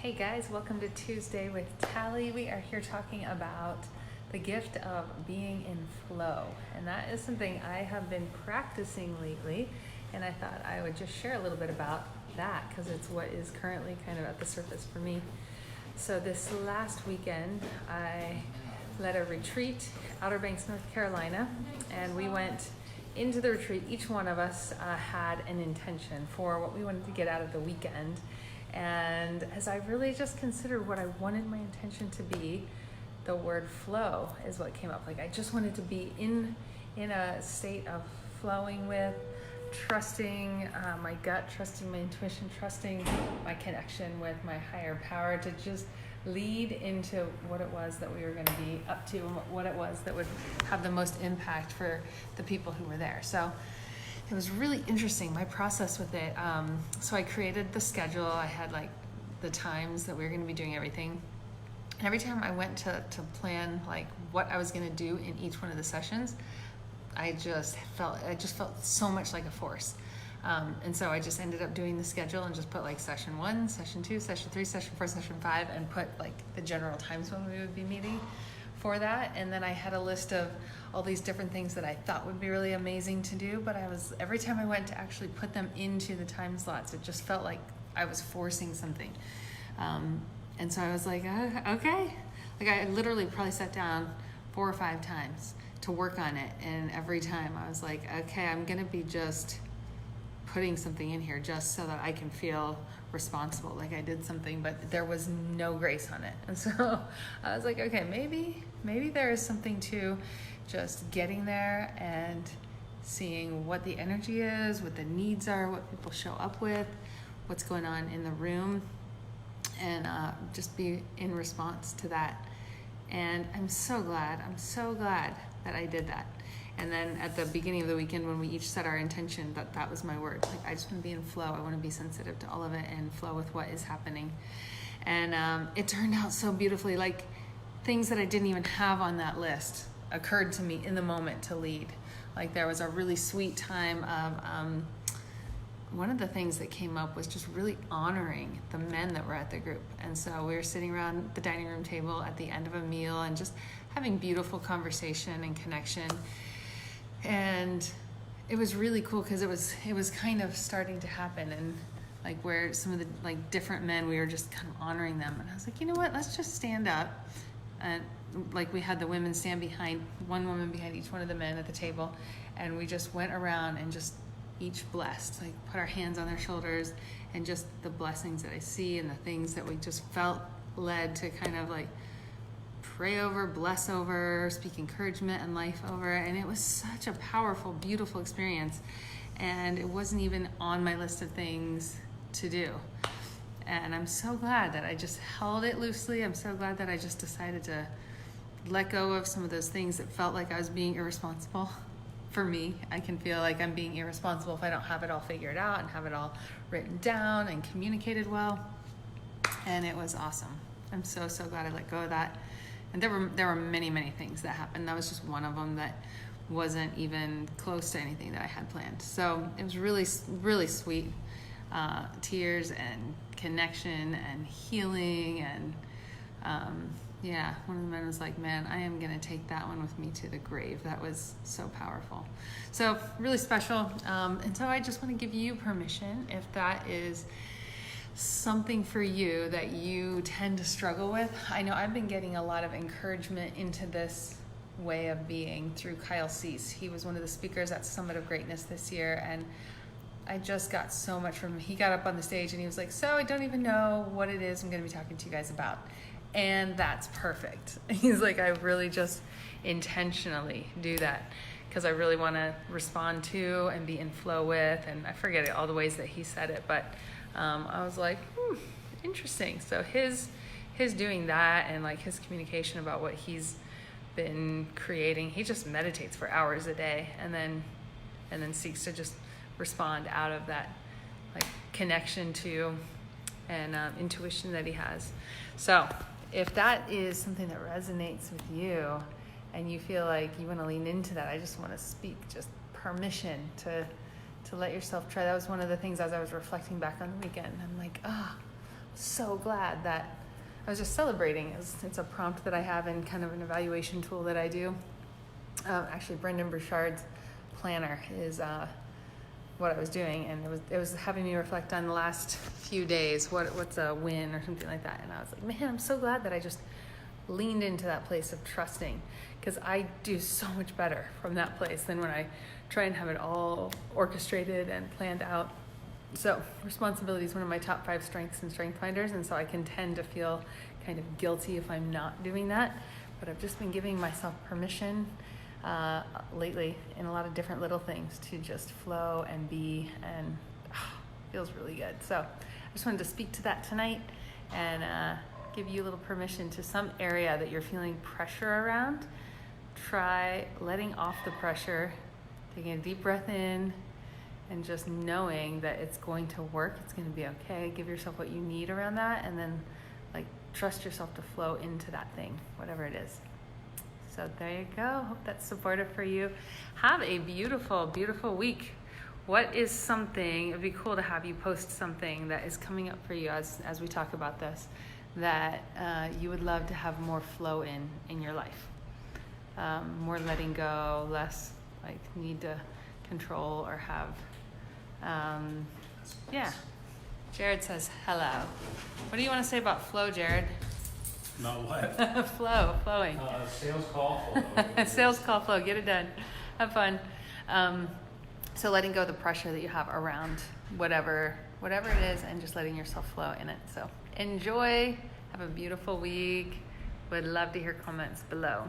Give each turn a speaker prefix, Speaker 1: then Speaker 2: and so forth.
Speaker 1: Hey guys, welcome to Tuesday with Tally. We are here talking about the gift of being in flow. And that is something I have been practicing lately. And I thought I would just share a little bit about that because it's what is currently kind of at the surface for me. So this last weekend, I led a retreat, Outer Banks, North Carolina, and we went into the retreat. Each one of us had an intention for what we wanted to get out of the weekend. And as I really just considered what I wanted my intention to be, the word flow is what came up. Like I just wanted to be in a state of flowing with, trusting my gut, trusting my intuition, trusting my connection with my higher power to just lead into what it was that we were going to be up to and what it was that would have the most impact for the people who were there. So it was really interesting, my process with it. So I created the schedule. I had like the times that we were going to be doing everything. And every time I went to plan like what I was going to do in each one of the sessions, I just felt so much like a force. And so I just ended up doing the schedule and just put like session 1, session 2, session 3, session 4, session 5, and put like the general times when we would be meeting for that. And then I had a list of all these different things that I thought would be really amazing to do, but every time I went to actually put them into the time slots, it just felt like I was forcing something. And so I was like, okay. Like I literally probably sat down 4 or 5 times to work on it. And every time I was like, okay, I'm gonna be just putting something in here just so that I can feel responsible, like I did something, but there was no grace on it. And so I was like, okay, maybe there is something to just getting there and seeing what the energy is, what the needs are, what people show up with, what's going on in the room, and just be in response to that. And I'm so glad that I did that. And then at the beginning of the weekend when we each set our intention, that was my word. Like I just want to be in flow. I want to be sensitive to all of it and flow with what is happening. And it turned out so beautifully. Like things that I didn't even have on that list occurred to me in the moment to lead. Like there was a really sweet time of one of the things that came up was just really honoring the men that were at the group. And so we were sitting around the dining room table at the end of a meal and just having beautiful conversation and connection. And it was really cool because it was kind of starting to happen, and like where some of the like different men, we were just kind of honoring them. And I was like, you know what, let's just stand up. And like we had the women stand behind, one woman behind each one of the men at the table, and we just went around and just each blessed, like put our hands on their shoulders, and just the blessings that I see and the things that we just felt led to kind of like pray over, bless over, speak encouragement and life over. And it was such a powerful, beautiful experience. And it wasn't even on my list of things to do. And I'm so glad that I just held it loosely. I'm so glad that I just decided to let go of some of those things that felt like I was being irresponsible. For me, I can feel like I'm being irresponsible if I don't have it all figured out and have it all written down and communicated well. And it was awesome. I'm so glad I let go of that. And there were many things that happened. That was just one of them that wasn't even close to anything that I had planned. So it was really sweet. Tears and connection and healing. And one of the men was like, man, I am going to take that one with me to the grave. That was so powerful. So really special. And so I just want to give you permission, if that is something for you that you tend to struggle with. I know I've been getting a lot of encouragement into this way of being through Kyle Cease. He was one of the speakers at Summit of Greatness this year, and I just got so much from him. He got up on the stage and he was like, so I don't even know what it is I'm going to be talking to you guys about. And that's perfect. He's like, I really just intentionally do that because I really want to respond to and be in flow with, and I forget all the ways that he said it, but I was like, interesting. So his doing that and like his communication about what he's been creating, he just meditates for hours a day and then seeks to just respond out of that like connection to and intuition that he has. So if that is something that resonates with you and you feel like you want to lean into that, I just want to speak just permission to let yourself try. That was one of the things as I was reflecting back on the weekend. I'm like, so glad that I was just celebrating. It's a prompt that I have in kind of an evaluation tool that I do. Actually, Brendan Burchard's planner is what I was doing, and it was having me reflect on the last few days. What's a win or something like that? And I was like, man, I'm so glad that I just leaned into that place of trusting, because I do so much better from that place than when I try and have it all orchestrated and planned out. So responsibility is one of my top 5 strengths and strength finders, and so I can tend to feel kind of guilty if I'm not doing that. But I've just been giving myself permission lately in a lot of different little things to just flow and be, and feels really good. So I just wanted to speak to that tonight and give you a little permission to some area that you're feeling pressure around. Try letting off the pressure, taking a deep breath in, and just knowing that it's going to work, it's going to be okay. Give yourself what you need around that, and then trust yourself to flow into that thing, whatever it is. So there you go. Hope that's supportive for you. Have a beautiful, beautiful week. What is something, it'd be cool to have you post something that is coming up for you as we talk about this, that you would love to have more flow in your life. More letting go, less need to control or have. Yeah. Jared says hello. What do you want to say about flow, Jared?
Speaker 2: Not what?
Speaker 1: Flowing.
Speaker 2: Sales call flow.
Speaker 1: Sales call flow. Get it done. Have fun. So letting go of the pressure that you have around whatever it is, and just letting yourself flow in it. So enjoy. Have a beautiful week. Would love to hear comments below.